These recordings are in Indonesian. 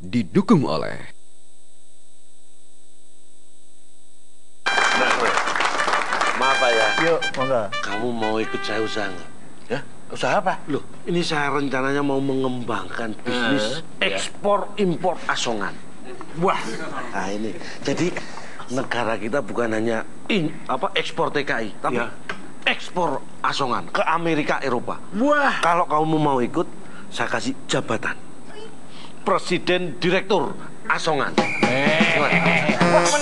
didukung oleh Maaf Pak ya. Yuk, monggo. Kamu mau ikut saya usaha nggak? Ya, usaha apa? Loh, ini saya rencananya mau mengembangkan bisnis ekspor impor asongan. Wah, Nah ini, jadi negara kita bukan hanya ekspor TKI, tapi ekspor asongan ke Amerika, Eropa. wah. Kalau kamu mau ikut, saya kasih jabatan Presiden Direktur Asongan.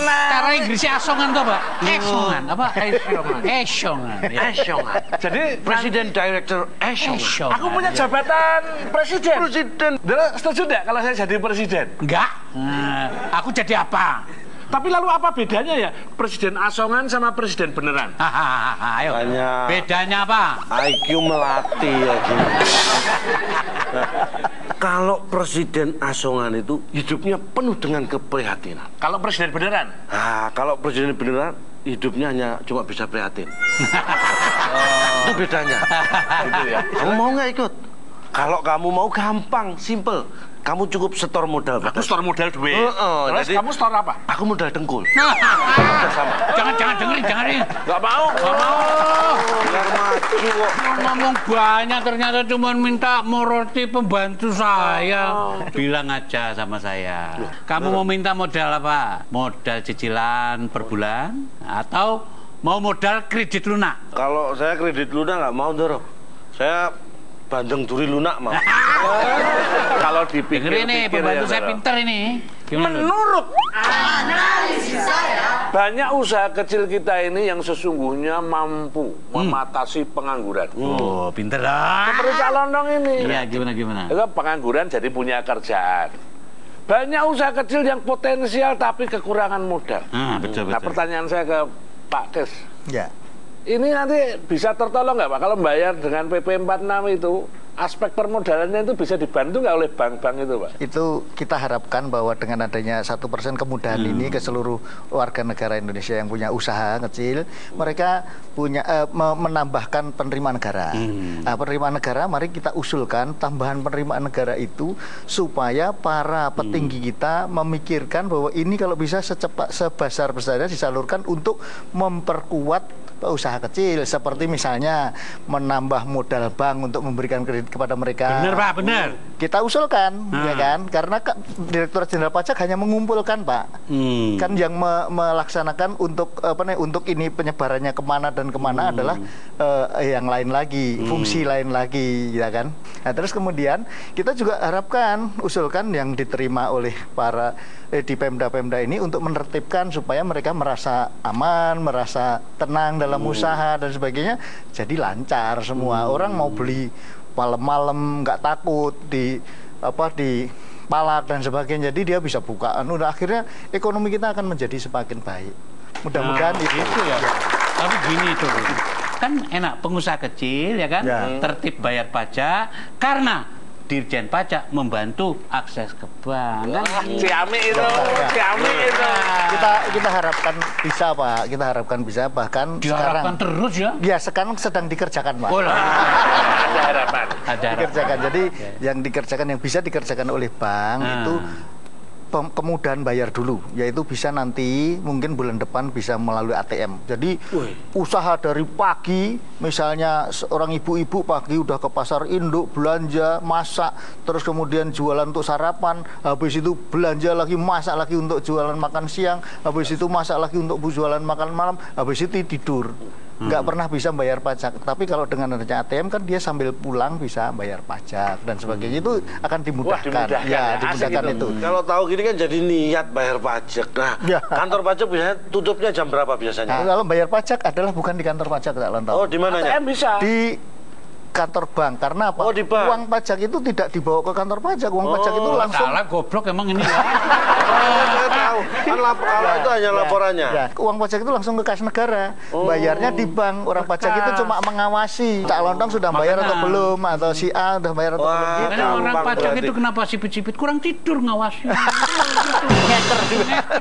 Cara Inggrisnya asongan tuh Pak? Esongan apa? Esongan. Asongan. Jadi Presiden Direktur Asongan. aku punya jabatan presiden. Presiden. Dara, setuju enggak kalau saya jadi presiden? Enggak. Aku jadi apa? Tapi lalu apa bedanya ya presiden asongan sama presiden beneran? Ayo. Hanya Bedanya apa? IQ melatih lagi. Nah, kalau presiden asongan itu hidupnya penuh dengan keprihatinan. Kalau presiden beneran? Nah, kalau presiden beneran hidupnya hanya cuma bisa prihatin. Itu bedanya. Gitu ya. Kamu mau nggak ikut? Kalau kamu mau gampang, simple. Kamu cukup setor modal. Aku store modal duit. Terus jadi- kamu store apa? Aku modal dengkul. Jangan dengerin. Nggak mau. Biar maju kok. Ngomong banyak ternyata cuma minta mau roti pembantu saya. Bilang aja sama saya. Kamu mau minta modal apa? Modal cicilan per bulan atau mau modal kredit lunak? Kalau saya kredit lunak nggak mau, Doro. Saya bandeng duri lunak mau. Kalau dipikir Dengerin nih, pembantu saya pinter ini. Gimana? Lun? Menurut analisis saya, banyak usaha kecil kita ini yang sesungguhnya mampu mengatasi pengangguran. Oh, pinter lah. Seperti Calondong ini. Iya, gimana? Itu pengangguran jadi punya kerjaan. Banyak usaha kecil yang potensial tapi kekurangan modal. Betul. Nah, pertanyaan saya ke Pak Kes. Ya, Ini nanti bisa tertolong nggak Pak kalau membayar dengan PP 46 itu aspek permodalannya itu bisa dibantu nggak oleh bank-bank itu Pak? itu kita harapkan bahwa dengan adanya 1% kemudahan ini ke seluruh warga negara Indonesia yang punya usaha kecil, mereka punya menambahkan penerimaan negara. Nah, penerimaan negara, mari kita usulkan tambahan penerimaan negara itu supaya para petinggi kita memikirkan bahwa ini kalau bisa sebesar-besarnya disalurkan untuk memperkuat usaha kecil, seperti misalnya menambah modal bank untuk memberikan kredit kepada mereka. Bener Pak, bener. Kita usulkan, ya kan? Karena Direktorat Jenderal Pajak hanya mengumpulkan, Pak. Kan yang melaksanakan untuk untuk ini penyebarannya kemana dan kemana adalah yang lain lagi, fungsi lain lagi, ya kan? Nah, terus kemudian kita juga harapkan usulkan yang diterima oleh para di Pemda-Pemda ini untuk menertibkan supaya mereka merasa aman, merasa tenang dalam usaha dan sebagainya, jadi lancar semua. Orang mau beli malam-malam nggak takut di palak dan sebagainya, jadi dia bisa buka. Udah akhirnya ekonomi kita akan menjadi semakin baik. Mudah-mudahan itu ya. Tapi gini tuh, kan enak pengusaha kecil ya kan, tertib bayar pajak karena Dirjen Pajak membantu akses ke bank. Ciamik itu. Kita harapkan bisa, Pak. Kita harapkan bisa, bahkan Diharapkan sekarang terus ya. ya sekarang sedang dikerjakan, Pak. Ada harapan. Dikerjakan. Jadi yang dikerjakan, yang bisa dikerjakan oleh bank itu kemudahan bayar dulu, yaitu bisa nanti mungkin bulan depan bisa melalui ATM. Jadi usaha dari pagi, misalnya seorang ibu-ibu pagi udah ke pasar induk belanja, masak, terus kemudian jualan untuk sarapan, habis itu belanja lagi, masak lagi untuk jualan makan siang, habis itu masak lagi untuk jualan makan malam, habis itu tidur. Nggak pernah bisa bayar pajak. Tapi kalau dengan adanya ATM kan dia sambil pulang bisa bayar pajak dan sebagainya, itu akan dimudahkan. Dimudahkan itu. Kalau tahu gini kan jadi niat bayar pajak. Nah, kantor pajak biasanya tutupnya jam berapa biasanya? Nah, kalau bayar pajak adalah bukan di kantor pajak, tak tahu. Oh, di mananya? ATM bisa. Di kantor bank. Karena apa? Oh, di bank. Uang pajak itu tidak dibawa ke kantor pajak. Uang pajak itu langsung. Salah goblok emang ini ya. Saya tahu. Kan kalau itu hanya laporannya. Ya, uang pajak itu langsung ke kas negara. Bayarnya di bank. Orang pajak itu cuma mengawasi Cak Lontong sudah bayar atau belum, atau si A sudah bayar atau belum. Gitu. Karena orang pajak itu kenapa sipit-sipit kurang tidur ngawasi.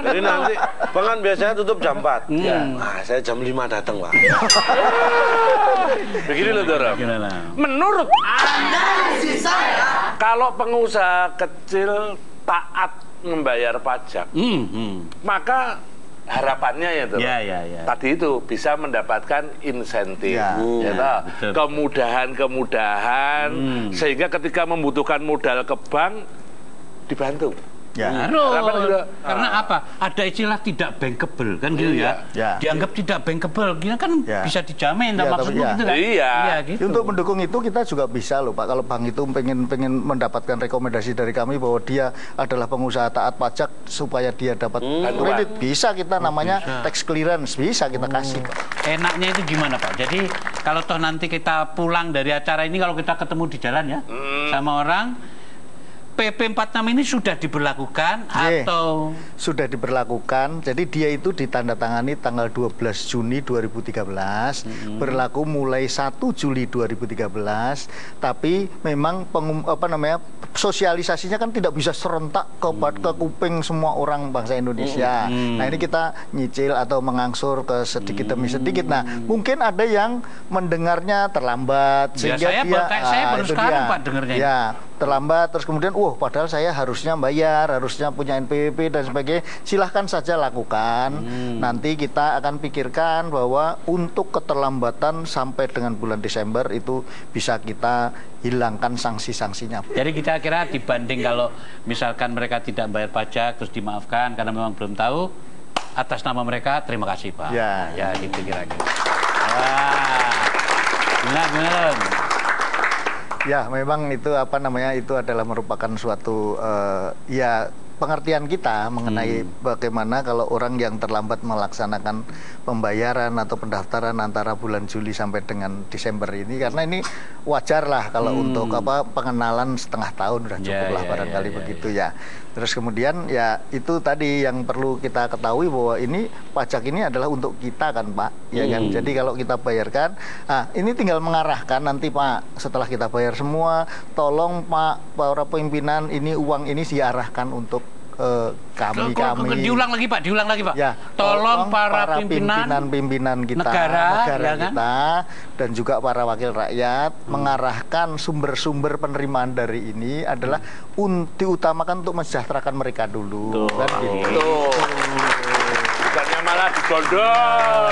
Jadi nanti Bang kan biasanya tutup jam 4. Nah, saya jam 5 datang, Pak. Begini loh, Doro. Menurut analisis saya, kalau pengusaha kecil taat membayar pajak, maka harapannya ya tuh, tadi itu bisa mendapatkan insentif, kemudahan-kemudahan, sehingga ketika membutuhkan modal ke bank dibantu. Harus. Karena apa? Ada istilah tidak bankable kan gitu ya. Dianggap tidak bankable, gini kan bisa dijamin maksudmu gitu kan. Gitu. Untuk mendukung itu kita juga bisa loh Pak. Kalau bank itu pengen mendapatkan rekomendasi dari kami bahwa dia adalah pengusaha taat pajak supaya dia dapat kredit, bisa kita namanya tax clearance, bisa kita kasih. Enaknya itu gimana Pak? Jadi kalau toh nanti kita pulang dari acara ini, kalau kita ketemu di jalan ya sama orang, PP 46 ini sudah diberlakukan atau sudah diberlakukan. Jadi dia itu ditandatangani tanggal 12 Juni 2013, berlaku mulai 1 Juli 2013. Tapi memang sosialisasinya kan tidak bisa serentak ke kuping semua orang bangsa Indonesia. Nah, ini kita nyicil atau mengangsur ke sedikit demi sedikit. Nah, mungkin ada yang mendengarnya terlambat sehingga saya baru sekarang Pak dengarnya. Terlambat, terus kemudian padahal saya harusnya bayar, harusnya punya NPWP dan sebagainya. Silahkan saja lakukan. Nanti kita akan pikirkan bahwa untuk keterlambatan sampai dengan bulan Desember itu bisa kita hilangkan sanksi-sanksinya. Jadi kita kira dibanding kalau misalkan mereka tidak bayar pajak terus dimaafkan karena memang belum tahu, atas nama mereka terima kasih Pak. Ya gitu kira-kira. Benar. Ya, memang itu itu adalah merupakan suatu pengertian kita mengenai bagaimana kalau orang yang terlambat melaksanakan pembayaran atau pendaftaran antara bulan Juli sampai dengan Desember ini, karena ini wajar lah kalau untuk pengenalan setengah tahun sudah cukup lah barangkali begitu ya. Terus kemudian ya itu tadi yang perlu kita ketahui bahwa ini pajak ini adalah untuk kita kan Pak, ya kan. Jadi kalau kita bayarkan, ini tinggal mengarahkan nanti Pak setelah kita bayar semua, tolong Pak para pimpinan ini uang ini diarahkan untuk kami. Diulang lagi Pak. Ya, tolong para pimpinan kita, negara kita, dan juga para wakil rakyat mengarahkan sumber-sumber penerimaan dari ini adalah diutamakan untuk mensejahterakan mereka dulu. Kan gitu. Bukannya malah digondol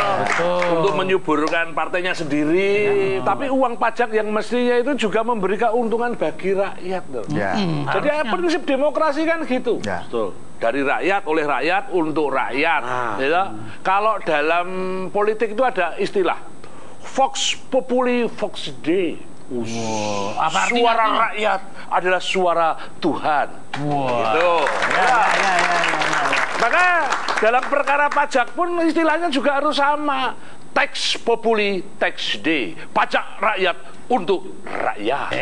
untuk menyuburkan partainya sendiri, tapi uang pajak yang mestinya itu juga memberi keuntungan bagi rakyat loh. Jadi prinsip demokrasi kan gitu. Dari rakyat, oleh rakyat, untuk rakyat. Kalau dalam politik itu ada istilah Vox Populi Vox Dei. Suara rakyat adalah suara Tuhan. Gitu. Maka dalam perkara pajak pun istilahnya juga harus sama. Tax populi, tax day. Pajak rakyat untuk rakyat.